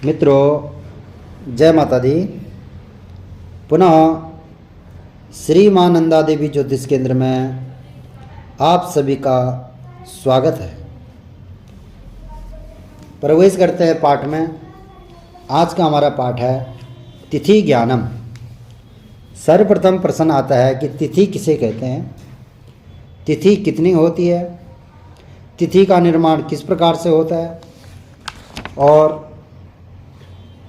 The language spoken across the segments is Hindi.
मित्रों, जय माता दी। पुनः श्री मां नंदा देवी ज्योतिष केंद्र में आप सभी का स्वागत है। प्रवेश करते हैं पाठ में। आज का हमारा पाठ है तिथि ज्ञानम। सर्वप्रथम प्रश्न आता है कि तिथि किसे कहते हैं, तिथि कितनी होती है, तिथि का निर्माण किस प्रकार से होता है और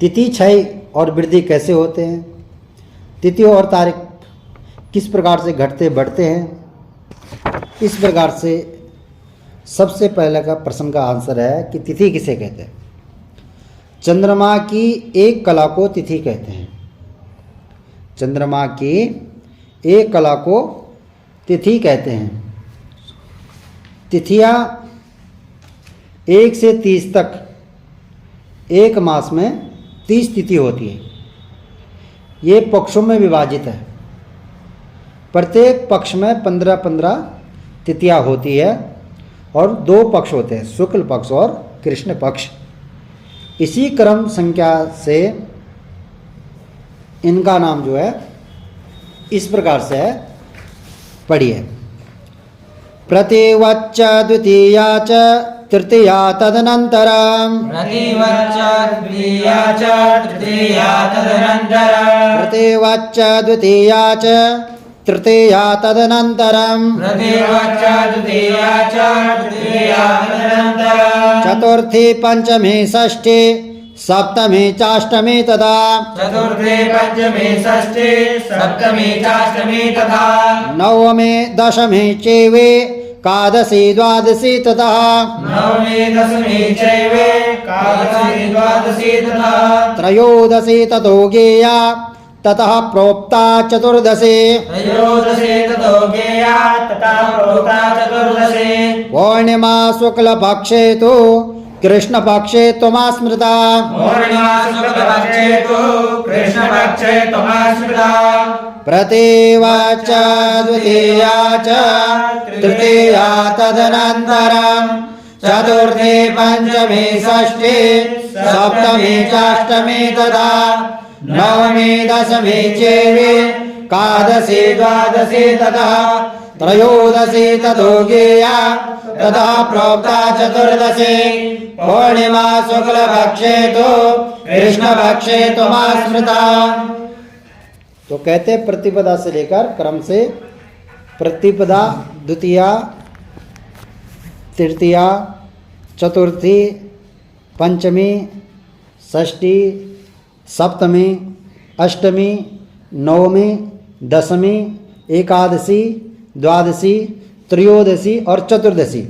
तिथि क्षय और वृद्धि कैसे होते हैं, तिथि और तारीख किस प्रकार से घटते बढ़ते हैं। इस प्रकार से सबसे पहले का प्रश्न का आंसर है कि तिथि किसे कहते हैं। चंद्रमा की एक कला को तिथि कहते हैं। चंद्रमा की एक कला को तिथि कहते हैं। तिथियां 1 से 30 तक एक मास में 30 तिथि होती है। ये पक्षों में विभाजित है। प्रत्येक पक्ष में 15-15 तिथियां होती है और 2 पक्ष होते हैं, शुक्ल पक्ष और कृष्ण पक्ष। इसी क्रम संख्या से इनका नाम जो है इस प्रकार से है, पढ़िए। प्रतिवच्च द्वितीया च तृतीया तदनन्तरम्। प्रतिवच्च द्वितीया च तृतीया तदनन्तरम्। प्रतिवच्च द्वितीया च तृतीया तदनन्तरम्। प्रतिवच्च द्वितीया च तृतीया तदनन्तरम्। चतुर्थी पंचमी षष्ठी सप्तमी चाष्टमी तथा। चतुर्थी पंचमी षष्ठी सप्तमी चाष्टमी तथा। नवमी दशमी चैवे एकादशी द्वादशी तथा। नवमी दशमी चैव एकादशी द्वादशी तथा। त्रयोदशी ततो गेया ततः प्रोक्ता चतुर्दशी। त्रयोदशी ततो गेया तथा प्रोक्ता चतुर्दशी। पूर्णिमा शुक्ल पक्षे तो कृष्ण पक्षे त्वमा स्मृता। पूर्णिमा शुक्ल पक्षे तो कृष्ण पक्षे त्वमा स्मृता। प्रतिवच्च द्वितीया च तृतीया तदनन्तरम्। चतुर्थी पंचमी षष्ठी सप्तमी चाष्टमी तथा। नवमी दशमी चैव एकादशी द्वादशी तथा। त्रयोदशी ततो गेया तथा प्रोक्ता चतुर्दशी। पूर्णिमा शुक्ल पक्षे तो कृष्ण पक्षे त्वमा स्मृता। तो कहते हैं प्रतिपदा से लेकर क्रम से प्रतिपदा, द्वितीया, तृतीया, चतुर्थी, पंचमी, षष्ठी, सप्तमी, अष्टमी, नवमी, दशमी, एकादशी, द्वादशी, त्रयोदशी और चतुर्दशी,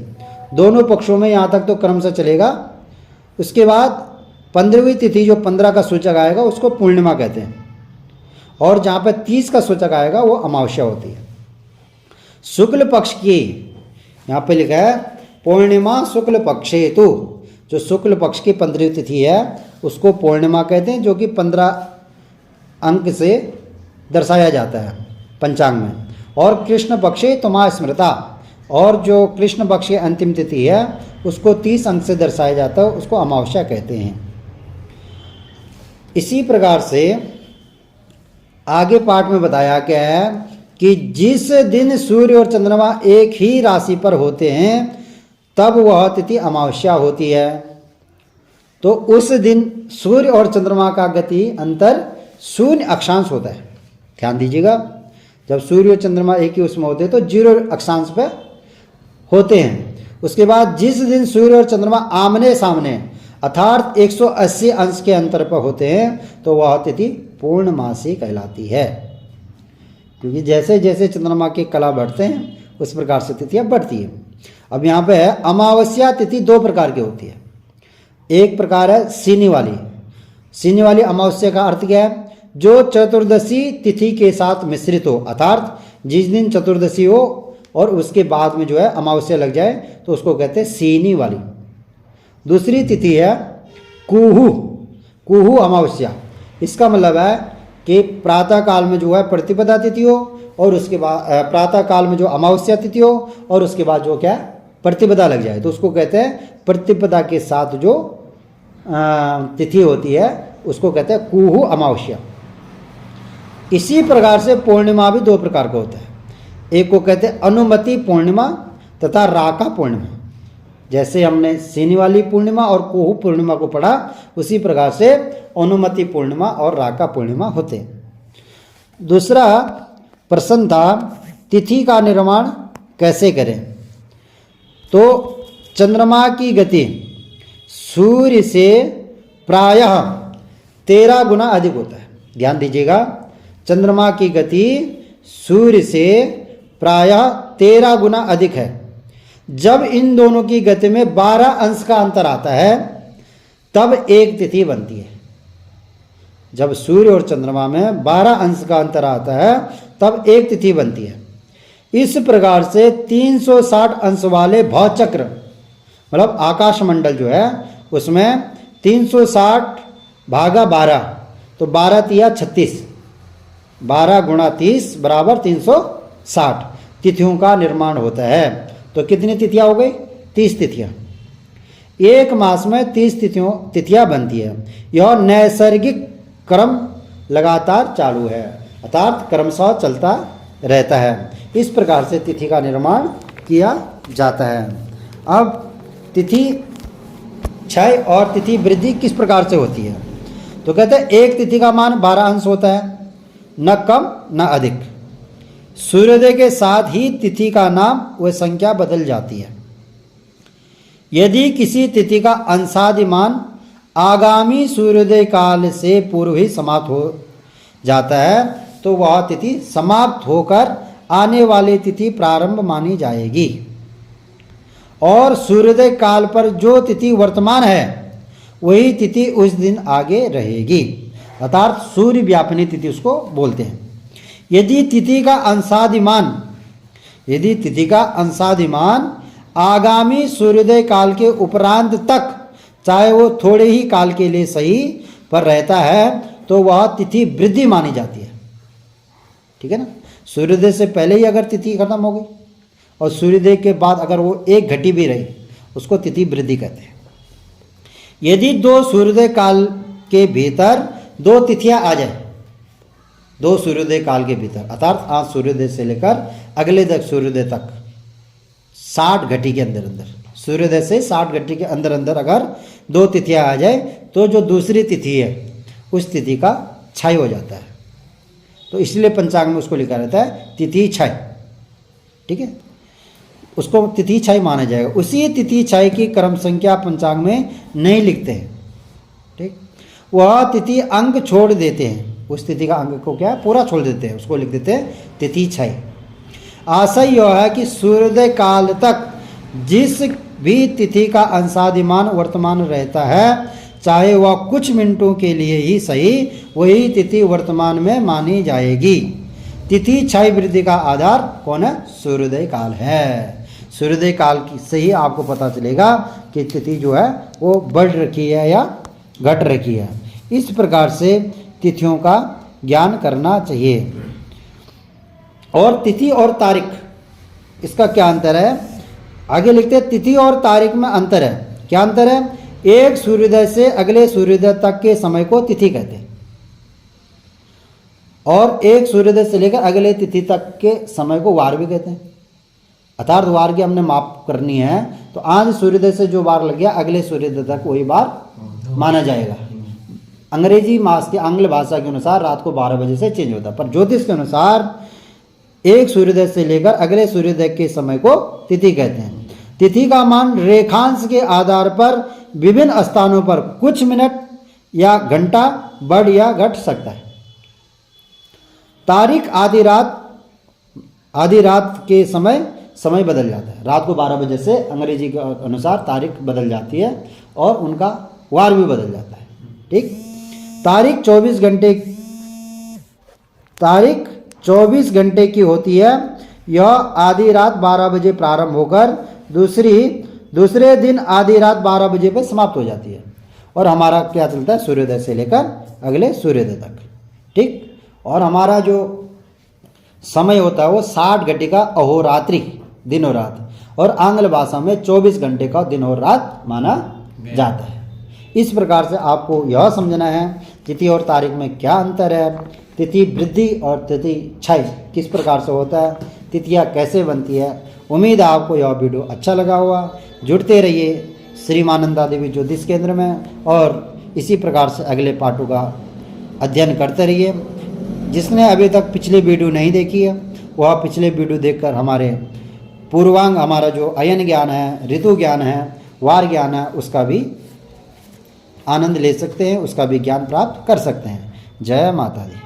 दोनों पक्षों में यहाँ तक तो क्रम से चलेगा। उसके बाद 15वीं तिथि जो 15 का सूचक आएगा उसको पूर्णिमा कहते हैं और जहाँ पे 30 का सूचक आएगा वो अमावस्या होती है। शुक्ल पक्ष की यहाँ पे लिखा है पूर्णिमा शुक्ल पक्षे तो, जो शुक्ल पक्ष की 15वीं तिथि है उसको पूर्णिमा कहते हैं, जो कि 15 अंक से दर्शाया जाता है पंचांग में। और कृष्ण पक्षे त्वमा स्मृता, और जो कृष्ण पक्ष की अंतिम तिथि है उसको 30 अंक से दर्शाया जाता है, उसको अमावस्या कहते हैं। इसी प्रकार से आगे पाठ में बताया गया है कि जिस दिन सूर्य और चंद्रमा एक ही राशि पर होते हैं तब वह तिथि अमावस्या होती है। तो उस दिन सूर्य और चंद्रमा का गति अंतर शून्य अक्षांश होता है। ध्यान दीजिएगा, जब सूर्य और चंद्रमा एक ही उसमें होते हैं तो 0 अक्षांश पे होते हैं। उसके बाद जिस दिन सूर्य और चंद्रमा आमने सामने अर्थात 180 अंश के अंतर पर होते हैं तो वह तिथि पूर्णमासी कहलाती है। क्योंकि जैसे जैसे चंद्रमा की कला बढ़ते हैं उस प्रकार से तिथियां बढ़ती है। अब यहाँ पे है अमावस्या तिथि 2 प्रकार की होती है। एक प्रकार है सीनी वाली। सीनी वाली अमावस्या का अर्थ क्या है, जो चतुर्दशी तिथि के साथ मिश्रित हो, अर्थात जिस दिन चतुर्दशी हो और उसके बाद में जो है अमावस्या लग जाए तो उसको कहते हैं सीनी वाली। दूसरी तिथि है कुहू, कुहू अमावस्या। इसका मतलब है कि प्रातः काल में जो है प्रतिपदा तिथि हो और उसके बाद प्रातः काल में जो अमावस्या तिथि हो और उसके बाद जो क्या प्रतिपदा लग जाए तो उसको कहते हैं प्रतिपदा के साथ जो तिथि होती है उसको कहते हैं कुहू अमावस्या। इसी प्रकार से पूर्णिमा भी दो प्रकार का होता है, एक को कहते हैं अनुमति पूर्णिमा तथा राका पूर्णिमा। जैसे हमने शनि वाली पूर्णिमा और कुहू पूर्णिमा को पढ़ा, उसी प्रकार से अनुमति पूर्णिमा और राका पूर्णिमा होते हैं। दूसरा प्रश्न था तिथि का निर्माण कैसे करें। तो चंद्रमा की गति सूर्य से प्रायः 13 गुना अधिक होता है। ध्यान दीजिएगा, चंद्रमा की गति सूर्य से प्रायः 13 गुना अधिक है। जब इन दोनों की गति में 12 अंश का अंतर आता है तब एक तिथि बनती है। जब सूर्य और चंद्रमा में 12 अंश का अंतर आता है तब एक तिथि बनती है। इस प्रकार से 360 अंश वाले भवचक्र मतलब आकाश मंडल जो है उसमें 360 भागा 12, तो 12 तिया 36, 12 गुणा 30 बराबर 360 तिथियों का निर्माण होता है। तो कितनी तिथियां हो गई? 30 तिथियां। एक मास में 30 तिथियां बनती है। यह नैसर्गिक क्रम लगातार चालू है, अर्थात क्रमशः चलता रहता है। इस प्रकार से तिथि का निर्माण किया जाता है। अब तिथि क्षय और तिथि वृद्धि किस प्रकार से होती है? तो कहते हैं एक तिथि का मान 12 अंश होता है, न कम न अधिक। सूर्योदय के साथ ही तिथि का नाम व संख्या बदल जाती है। यदि किसी तिथि का अंशादिमान आगामी सूर्योदय काल से पूर्व ही समाप्त हो जाता है तो वह तिथि समाप्त होकर आने वाली तिथि प्रारंभ मानी जाएगी, और सूर्योदय काल पर जो तिथि वर्तमान है वही तिथि उस दिन आगे रहेगी, अर्थात सूर्य व्यापिनी तिथि उसको बोलते हैं। यदि तिथि का अंशादिमान आगामी सूर्योदय काल के उपरांत तक, चाहे वो थोड़े ही काल के लिए सही पर रहता है, तो वह तिथि वृद्धि मानी जाती है। ठीक है ना। सूर्योदय से पहले ही अगर तिथि खत्म हो गई और सूर्योदय के बाद अगर वो एक घटी भी रही, उसको तिथि वृद्धि कहते हैं। यदि दो सूर्योदय काल के भीतर दो तिथियां आ जाए, दो सूर्योदय काल के भीतर, अर्थात आज सूर्योदय से लेकर अगले तक सूर्योदय तक 60 घटी के अंदर अंदर, सूर्योदय से 60 घटी के अंदर अंदर अगर दो तिथियां आ जाए तो जो दूसरी तिथि है उस तिथि का क्षय हो जाता है। तो इसलिए पंचांग में उसको लिखा रहता है तिथि क्षय। ठीक है, उसको तिथि क्षय माना जाएगा। उसी तिथि क्षय की क्रम संख्या पंचांग में नहीं लिखते हैं। ठीक, वह तिथि अंक छोड़ देते हैं, उस तिथि का अंक को क्या है पूरा छोड़ देते हैं, उसको लिख देते हैं तिथि क्षय। आशय यह है कि सूर्योदय काल तक जिस भी तिथि का अंशादिमान वर्तमान रहता है, चाहे वह कुछ मिनटों के लिए ही सही, वही तिथि वर्तमान में मानी जाएगी। तिथि क्षय वृद्धि का आधार कौन है? सूर्योदय काल है। सूर्योदय काल की से ही आपको पता चलेगा कि तिथि जो है वो बढ़ रखी है या घट रखी है। इस प्रकार से तिथियों का ज्ञान करना चाहिए। और तिथि और तारीख, इसका क्या अंतर है? आगे लिखते हैं तिथि और तारीख में अंतर है। क्या अंतर है? एक सूर्योदय से अगले सूर्योदय तक के समय को तिथि कहते हैं, और एक सूर्योदय से लेकर अगले तिथि तक के समय को वार भी कहते हैं। अर्थात वार की हमने माप करनी है तो आज सूर्योदय से जो वार लग गया अगले सूर्योदय तक वही वार माना जाएगा। अंग्रेजी मास के आंग्ल भाषा के अनुसार रात को 12 बजे से चेंज होता है, पर ज्योतिष के अनुसार एक सूर्योदय से लेकर अगले सूर्योदय के समय को तिथि कहते हैं। तिथि का मान रेखांश के आधार पर विभिन्न स्थानों पर कुछ मिनट या घंटा बढ़ या घट सकता है। तारीख आधी रात के समय बदल जाता है। रात को 12 बजे से अंग्रेजी के अनुसार तारीख बदल जाती है और उनका वार भी बदल जाता है। ठीक, तारीख 24 घंटे की होती है। यह आधी रात 12 बजे प्रारंभ होकर दूसरे दिन आधी रात 12 बजे पर समाप्त हो जाती है, और हमारा क्या चलता है सूर्योदय से लेकर अगले सूर्योदय तक। ठीक, और हमारा जो समय होता है वो 60 घंटे का अहोरात्रि, दिन और रात, और आंग्ल भाषा में 24 घंटे का दिन और रात माना जाता है। इस प्रकार से आपको यह समझना है तिथि और तारीख में क्या अंतर है, तिथि वृद्धि और तिथि क्षय किस प्रकार से होता है, तिथियाँ कैसे बनती है। उम्मीद है आपको यह वीडियो अच्छा लगा होगा। जुड़ते रहिए श्री मानंदा देवी ज्योतिष केंद्र में और इसी प्रकार से अगले पाठों का अध्ययन करते रहिए। जिसने अभी तक पिछली वीडियो नहीं देखी है वह पिछले वीडियो देखकर हमारे पूर्वांग, हमारा जो अयन ज्ञान है, ऋतु ज्ञान है, वार ज्ञान है, उसका भी आनंद ले सकते हैं, उसका भी ज्ञान प्राप्त कर सकते हैं। जय माता दी।